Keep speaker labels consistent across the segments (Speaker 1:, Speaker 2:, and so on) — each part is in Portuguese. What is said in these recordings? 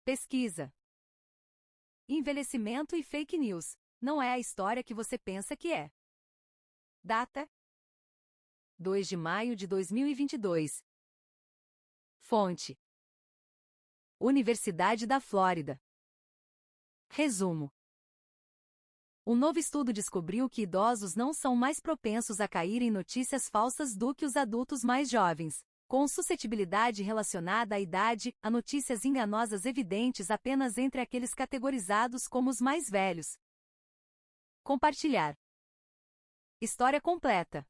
Speaker 1: Pesquisa. Envelhecimento e fake news. Não é a história que você pensa que é. Data: 2 de maio de 2022. Fonte: Universidade da Flórida. Resumo: um novo estudo descobriu que idosos não são mais propensos a cair em notícias falsas do que os adultos mais jovens, com suscetibilidade relacionada à idade, a notícias enganosas evidentes apenas entre aqueles categorizados como os mais velhos. Compartilhar. História completa.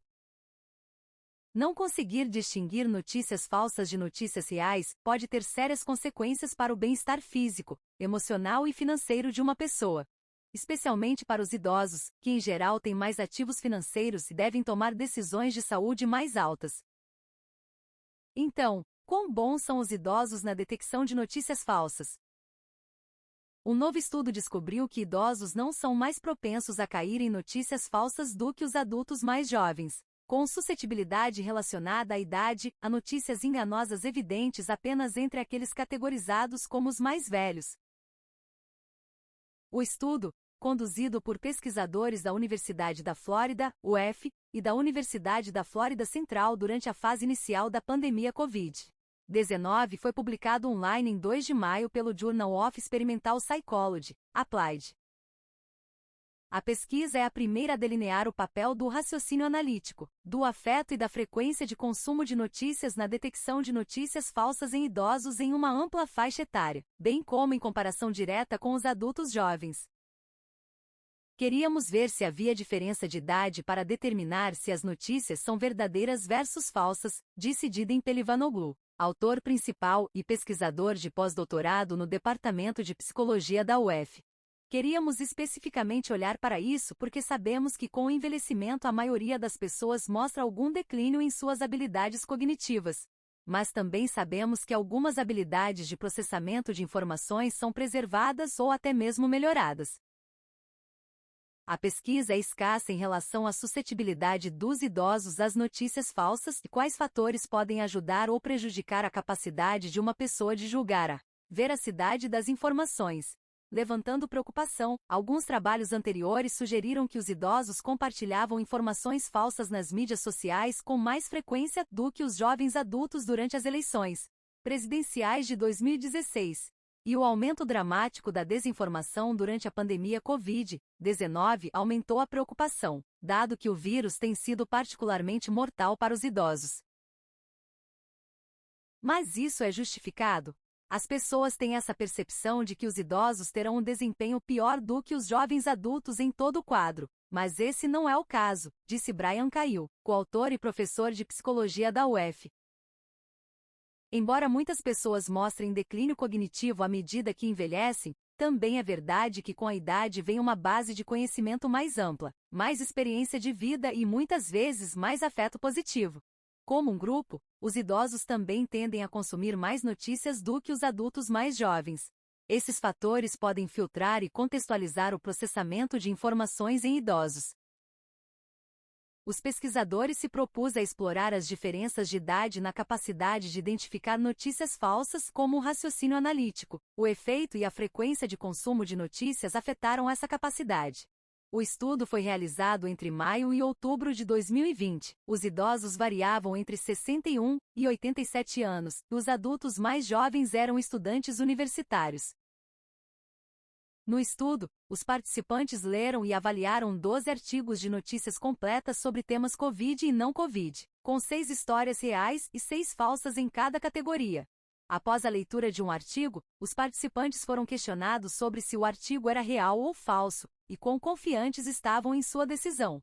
Speaker 1: Não conseguir distinguir notícias falsas de notícias reais pode ter sérias consequências para o bem-estar físico, emocional e financeiro de uma pessoa, especialmente para os idosos, que em geral têm mais ativos financeiros e devem tomar decisões de saúde mais altas. Então, quão bons são os idosos na detecção de notícias falsas? Um novo estudo descobriu que idosos não são mais propensos a cair em notícias falsas do que os adultos mais jovens, com suscetibilidade relacionada à idade, a notícias enganosas evidentes apenas entre aqueles categorizados como os mais velhos. O estudo, conduzido por pesquisadores da Universidade da Flórida, UF, e da Universidade da Flórida Central durante a fase inicial da pandemia Covid-19, foi publicado online em 2 de maio pelo Journal of Experimental Psychology, Applied. A pesquisa é a primeira a delinear o papel do raciocínio analítico, do afeto e da frequência de consumo de notícias na detecção de notícias falsas em idosos em uma ampla faixa etária, bem como em comparação direta com os adultos jovens. Queríamos ver se havia diferença de idade para determinar se as notícias são verdadeiras versus falsas, disse Didem Pelivanoglu, autor principal e pesquisador de pós-doutorado no Departamento de Psicologia da UF. Queríamos especificamente olhar para isso porque sabemos que com o envelhecimento a maioria das pessoas mostra algum declínio em suas habilidades cognitivas. Mas também sabemos que algumas habilidades de processamento de informações são preservadas ou até mesmo melhoradas. A pesquisa é escassa em relação à suscetibilidade dos idosos às notícias falsas e quais fatores podem ajudar ou prejudicar a capacidade de uma pessoa de julgar a veracidade das informações. Levantando preocupação, alguns trabalhos anteriores sugeriram que os idosos compartilhavam informações falsas nas mídias sociais com mais frequência do que os jovens adultos durante as eleições presidenciais de 2016. E o aumento dramático da desinformação durante a pandemia Covid-19 aumentou a preocupação, dado que o vírus tem sido particularmente mortal para os idosos. Mas isso é justificado? As pessoas têm essa percepção de que os idosos terão um desempenho pior do que os jovens adultos em todo o quadro, mas esse não é o caso, disse Brian Cahill, coautor e professor de psicologia da UF. Embora muitas pessoas mostrem declínio cognitivo à medida que envelhecem, também é verdade que com a idade vem uma base de conhecimento mais ampla, mais experiência de vida e muitas vezes mais afeto positivo. Como um grupo, os idosos também tendem a consumir mais notícias do que os adultos mais jovens. Esses fatores podem filtrar e contextualizar o processamento de informações em idosos. Os pesquisadores se propus a explorar as diferenças de idade na capacidade de identificar notícias falsas como o raciocínio analítico. O efeito e a frequência de consumo de notícias afetaram essa capacidade. O estudo foi realizado entre maio e outubro de 2020. Os idosos variavam entre 61 e 87 anos, e os adultos mais jovens eram estudantes universitários. No estudo, os participantes leram e avaliaram 12 artigos de notícias completas sobre temas Covid e não Covid, com 6 histórias reais e 6 falsas em cada categoria. Após a leitura de um artigo, os participantes foram questionados sobre se o artigo era real ou falso, e quão confiantes estavam em sua decisão.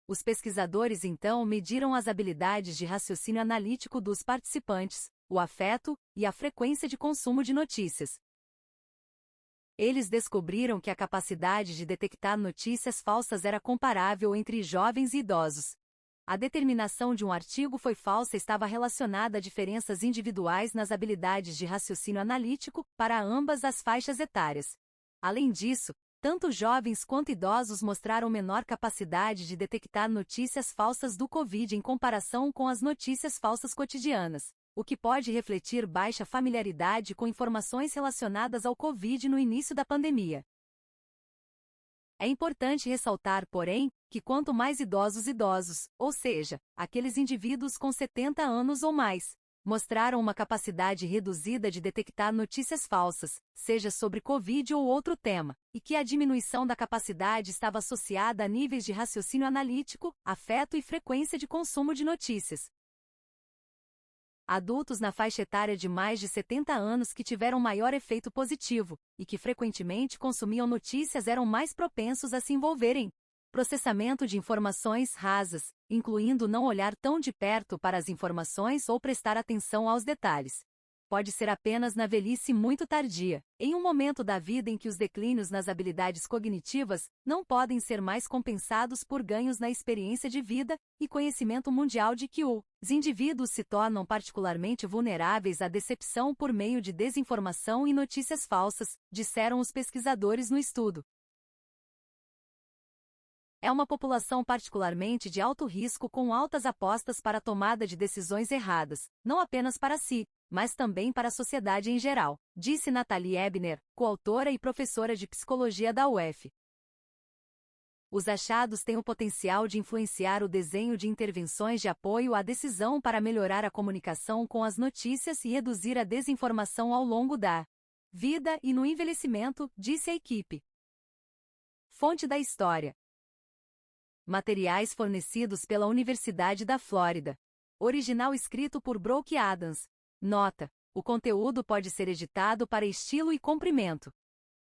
Speaker 1: Os pesquisadores então mediram as habilidades de raciocínio analítico dos participantes, o afeto e a frequência de consumo de notícias. Eles descobriram que a capacidade de detectar notícias falsas era comparável entre jovens e idosos. A determinação de um artigo foi falsa estava relacionada a diferenças individuais nas habilidades de raciocínio analítico para ambas as faixas etárias. Além disso, tanto jovens quanto idosos mostraram menor capacidade de detectar notícias falsas do Covid em comparação com as notícias falsas cotidianas. o que pode refletir baixa familiaridade com informações relacionadas ao Covid no início da pandemia. É importante ressaltar, porém, que quanto mais idosos, ou seja, aqueles indivíduos com 70 anos ou mais, mostraram uma capacidade reduzida de detectar notícias falsas, seja sobre Covid ou outro tema, e que a diminuição da capacidade estava associada a níveis de raciocínio analítico, afeto e frequência de consumo de notícias. Adultos na faixa etária de mais de 70 anos que tiveram maior efeito positivo, e que frequentemente consumiam notícias eram mais propensos a se envolverem em processamento de informações rasas, incluindo não olhar tão de perto para as informações ou prestar atenção aos detalhes. Pode ser apenas na velhice muito tardia, em um momento da vida em que os declínios nas habilidades cognitivas não podem ser mais compensados por ganhos na experiência de vida e conhecimento mundial de que os indivíduos se tornam particularmente vulneráveis à decepção por meio de desinformação e notícias falsas, disseram os pesquisadores no estudo. É uma população particularmente de alto risco com altas apostas para a tomada de decisões erradas, não apenas para si, mas também para a sociedade em geral, disse Nathalie Ebner, coautora e professora de psicologia da UF. Os achados têm o potencial de influenciar o desenho de intervenções de apoio à decisão para melhorar a comunicação com as notícias e reduzir a desinformação ao longo da vida e no envelhecimento, disse a equipe. Fonte da história. Materiais fornecidos pela Universidade da Flórida. Original escrito por Brooke Adams. Nota: o conteúdo pode ser editado para estilo e comprimento.